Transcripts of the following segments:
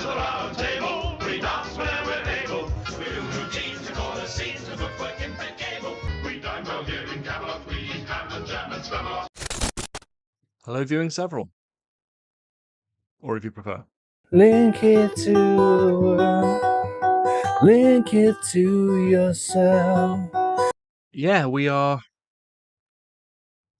around the table. We dance where we're able. We do routines to corner scenes to footwork in the cable. We dine well here in Camelot. We eat ham and jam and scramble. Hello, viewing several. Or if you prefer. Link it to the world. Link it to yourself. Yeah, we are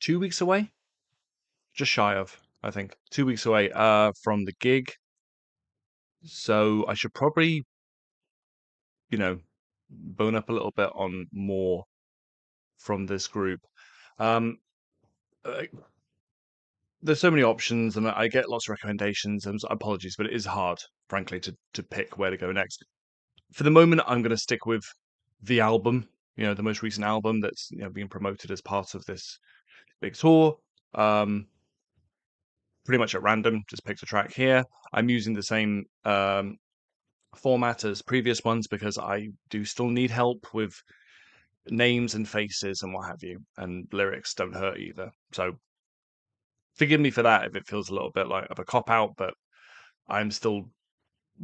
2 weeks away. Just shy of, I think. 2 weeks away from the gig. So I should probably, bone up a little bit on more from this group. There's so many options, and I get lots of recommendations, and apologies, but it is hard, frankly, to pick where to go next. For the moment, I'm going to stick with the album, the most recent album that's being promoted as part of this big tour. Pretty much at random, just picked a track here. I'm using the same format as previous ones because I do still need help with names and faces and what have you, and lyrics don't hurt either. So forgive me for that if it feels a little bit like of a cop-out, but I'm still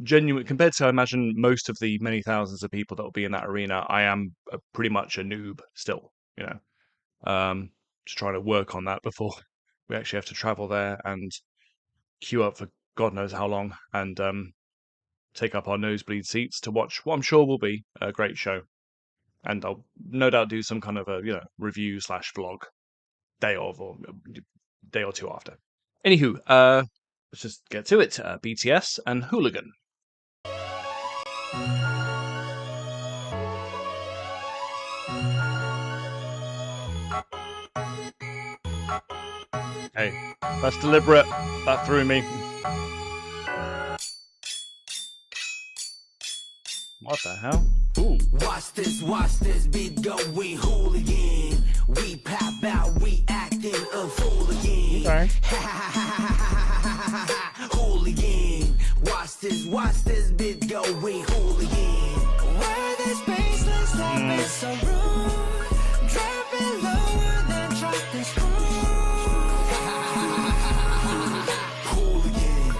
genuine compared to, I imagine, most of the many thousands of people that will be in that arena. I am pretty much a noob still, just trying to work on that before we actually have to travel there and queue up for God knows how long and take up our nosebleed seats to watch what I'm sure will be a great show. And I'll no doubt do some kind of a review / vlog day of or day or two after. Anywho, let's just get to it. BTS and Hooligan. Hey, that's deliberate. That threw me. What the hell? Ooh. Watch this beat go, we hooligan. We pop out, we acting a fool again. Okay. Hooligan. Watch this beat go, we hooligan. Where this baseline slap is so rude. Dropping lower than drop this Hooligan.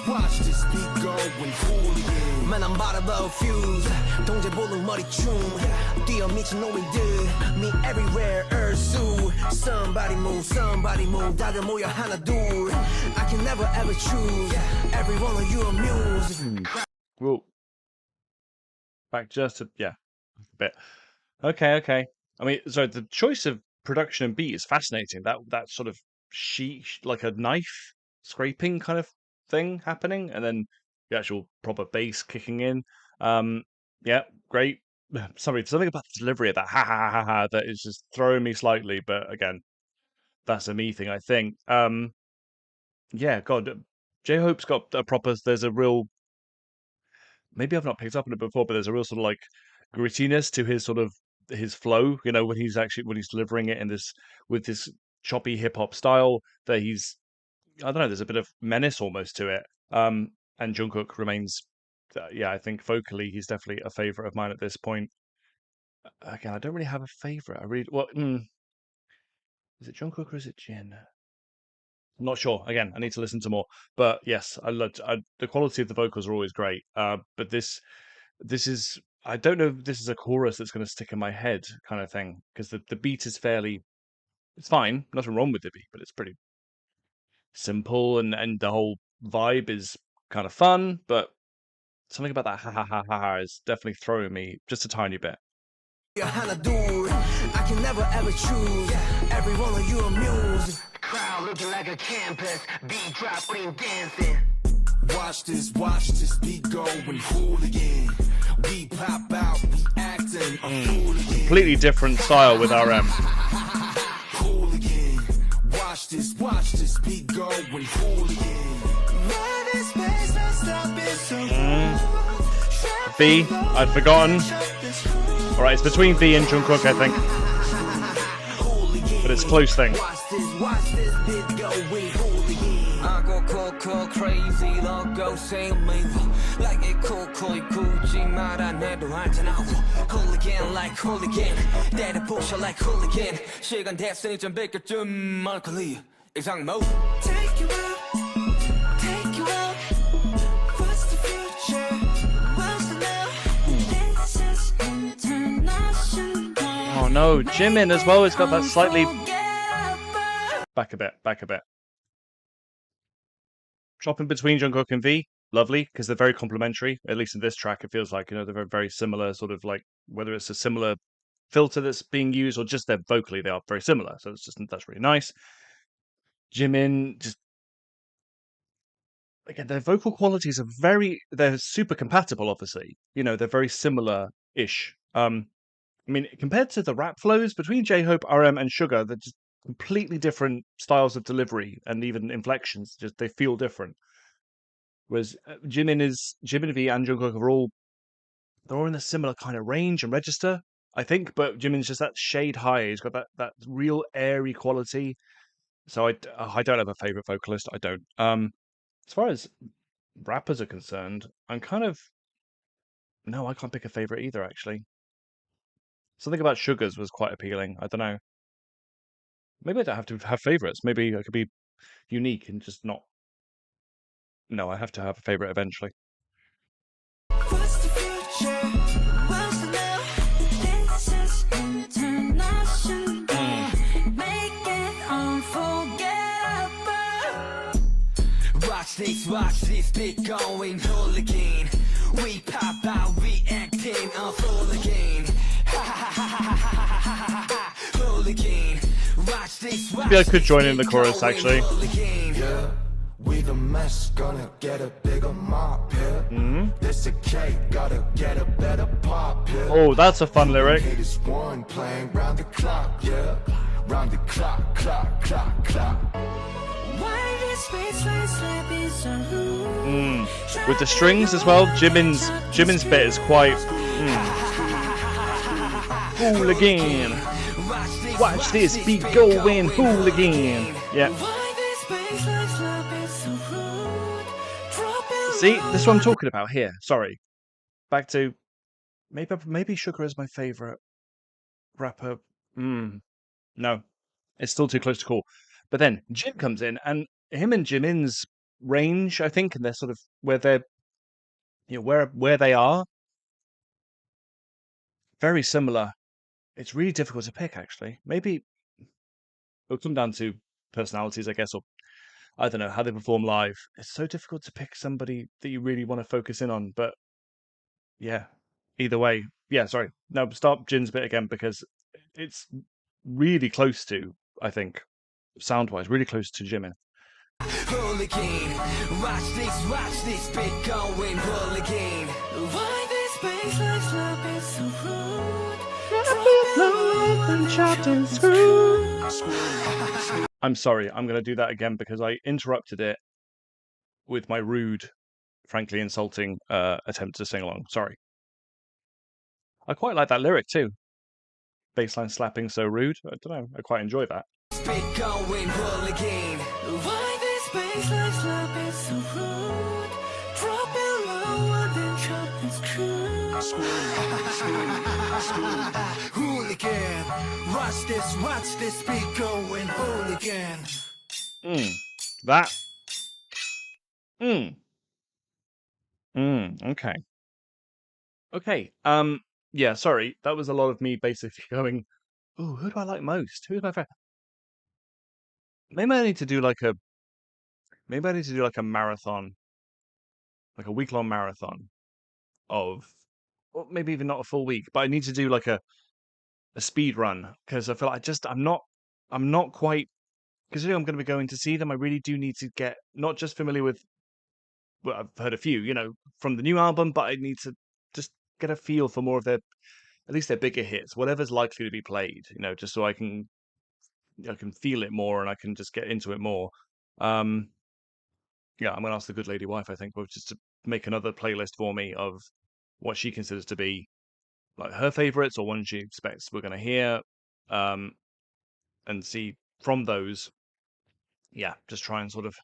Watch this beat go, we hooligan. Man, I'm about to blow fuse. 동제 볼륨 머리춤. 뛰어 미친 노인들. Me everywhere, Ursu. Somebody move. 다들 모여 하나 둘. I can never ever choose. Every one of you amuse. Whoa. Back just to, a bit. Okay. I mean, so the choice of production and beat is fascinating. That sort of sheet, like a knife scraping kind of thing happening, and then the actual proper bass kicking in. Great. Sorry, something about the delivery of that ha that is just throwing me slightly, but again, that's a me thing, I think. God, J-Hope's got a proper, there's a real, maybe I've not picked up on it before, but there's a real sort of like grittiness to his sort of, his flow, when he's delivering it with this choppy hip hop style that he's, I don't know, there's a bit of menace almost to it. And Jungkook remains, I think vocally he's definitely a favorite of mine at this point. Again, I don't really have a favorite. Is it Jungkook or is it Jin? I'm not sure. Again, I need to listen to more. But yes, the quality of the vocals are always great. But this is, I don't know if this is a chorus that's going to stick in my head kind of thing, because the beat is it's fine, nothing wrong with the beat, but it's pretty simple, and the whole vibe is kind of fun, but something about that ha is definitely throwing me just a tiny bit. I can never ever choose. Every one of you amuse. Crowd looking like a campus. Beat dropping, dancing. Watch this beat go and hooligan. We pop out, we acting a hooligan. Completely different style with RM. Hooligan. Watch this beat go and hooligan. V, I'd forgotten. Alright, it's between V and Jungkook, I think. But it's a close thing. Crazy, go same me. Like it cool, 말 안 해도 알잖아. Hooligan like hooligan. 때려 부셔 like hooligan. 시간 됐으니 좀 비켜좀 멀컬리. 이상 mode. Take you out. no, Jimin as well has got that slightly... Back a bit. Chopping between Jungkook and V, lovely, because they're very complementary. At least in this track, it feels like, they're very, very similar, sort of like, whether it's a similar filter that's being used or just they're vocally, they are very similar. So that's really nice. Jimin, just, again, their vocal qualities are they're super compatible, obviously. They're very similar-ish. I mean, compared to the rap flows between J-Hope, RM, and Sugar, they're just completely different styles of delivery and even inflections. Just they feel different. Whereas Jimin V and Jungkook they're all in a similar kind of range and register, I think. But Jimin's just that shade higher. He's got that real airy quality. So I don't have a favorite vocalist. I don't. As far as rappers are concerned, I'm kind of no, I can't pick a favorite either. Actually, something about Sugars was quite appealing. I don't know. Maybe I don't have to have favorites. Maybe I could be unique and just not. No, I have to have a favorite eventually. What's the future? What's the now? This is international. Make it unforgettable. Watch this beat going hooligan. We pop out, we acting on hooligan. Hooligan. Watch this. Maybe I could join in the chorus actually. Yeah. We the mess, gonna get a bigger mop here. This a cake, gotta get a better pop here. Oh, that's a fun lyric. This one playing round the clock, yeah. Round the clock. With the strings as well, Jimin's bit is quite hooligan. Watch this beat going hooligan. Yeah. See, this is what I'm talking about here. Sorry. Back to maybe Sugar is my favorite rapper. No, it's still too close to call. But then Jin comes in, and him and Jimin's range, I think, and they're sort of where they're, where they are, very similar. It's really difficult to pick, actually. Maybe it'll come down to personalities, I guess, or I don't know, how they perform live. It's so difficult to pick somebody that you really want to focus in on, but yeah, either way. Yeah, sorry. No, start Jin's bit again because it's really close to, I think, sound-wise, really close to Jimin. Hooligan, watch this beat going hooligan. Why this bass love is so rude? I'm sorry, I'm going to do that again because I interrupted it with my rude, frankly insulting attempt to sing along. Sorry. I quite like that lyric too. Bassline slapping so rude. I don't know. I quite enjoy that. Why this bassline slap is so rude? Drop it low and then drop this true. Hooligan, watch this beat going hooligan. That. Okay. Okay. Yeah, sorry. That was a lot of me basically going, "Ooh, who do I like most? Who's my favorite?" Maybe I need to do like a marathon, like a week-long marathon of, or maybe even not a full week, but I need to do like a speed run because I feel like I'm not quite, considering I'm going to be going to see them. I really do need to get not just familiar with, well, I've heard a few, from the new album, but I need to just get a feel for more of at least their bigger hits, whatever's likely to be played, just so I can feel it more and I can just get into it more. Yeah, I'm going to ask the good lady wife, I think, just to make another playlist for me of what she considers to be like her favorites or ones she expects we're going to hear, and see from those, yeah, just try and sort of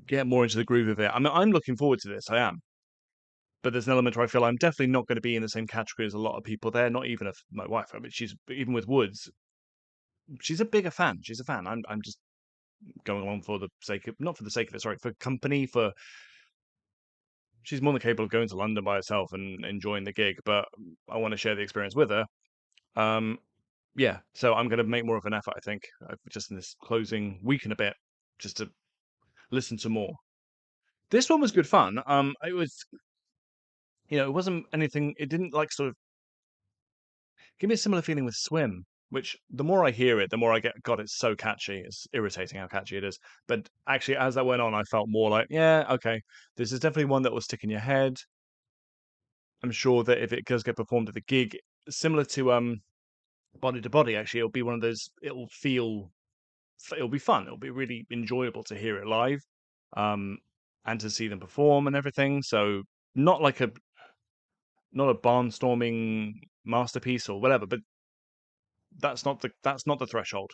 get more into the groove of it. I mean, I'm looking forward to this. I am. But there's an element where I feel I'm definitely not going to be in the same category as a lot of people there. Not even my wife. I mean, even with Woods, she's a bigger fan. She's a fan. I'm just going along for the sake of, not for the sake of it. Sorry, for company. She's more than capable of going to London by herself and enjoying the gig. But I want to share the experience with her. Yeah, so I'm going to make more of an effort, I think, just in this closing week and a bit, just to listen to more. This one was good fun. It was, it wasn't anything. It didn't like sort of give me a similar feeling with Swim, which the more I hear it, the more I get. God, it's so catchy. It's irritating how catchy it is. But actually, as that went on, I felt more like, yeah, okay, this is definitely one that will stick in your head. I'm sure that if it does get performed at the gig, similar to Body to Body, actually, it'll be one of those. It'll be fun. It'll be really enjoyable to hear it live, and to see them perform and everything. So not like not a barnstorming masterpiece or whatever, but that's not the threshold.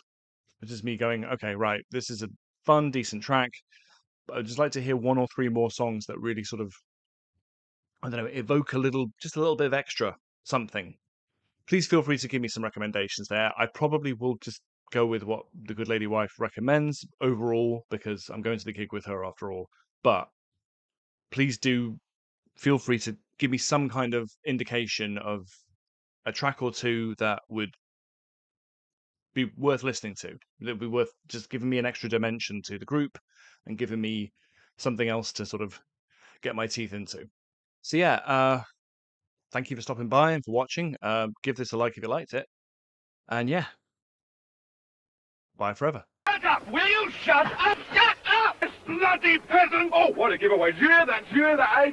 It's just me going, okay, right, this is a fun, decent track. But I'd just like to hear one or three more songs that really sort of, I don't know, evoke just a little bit of extra something. Please feel free to give me some recommendations there. I probably will just go with what the good lady wife recommends overall because I'm going to the gig with her after all. But please do feel free to give me some kind of indication of a track or two that would be worth listening to. That would be worth just giving me an extra dimension to the group and giving me something else to sort of get my teeth into. So yeah, thank you for stopping by and for watching. Give this a like if you liked it. And yeah, bye forever. Shut up! Will you shut up? Shut up! Bloody peasant! Oh, what a giveaway! Hear that, eh?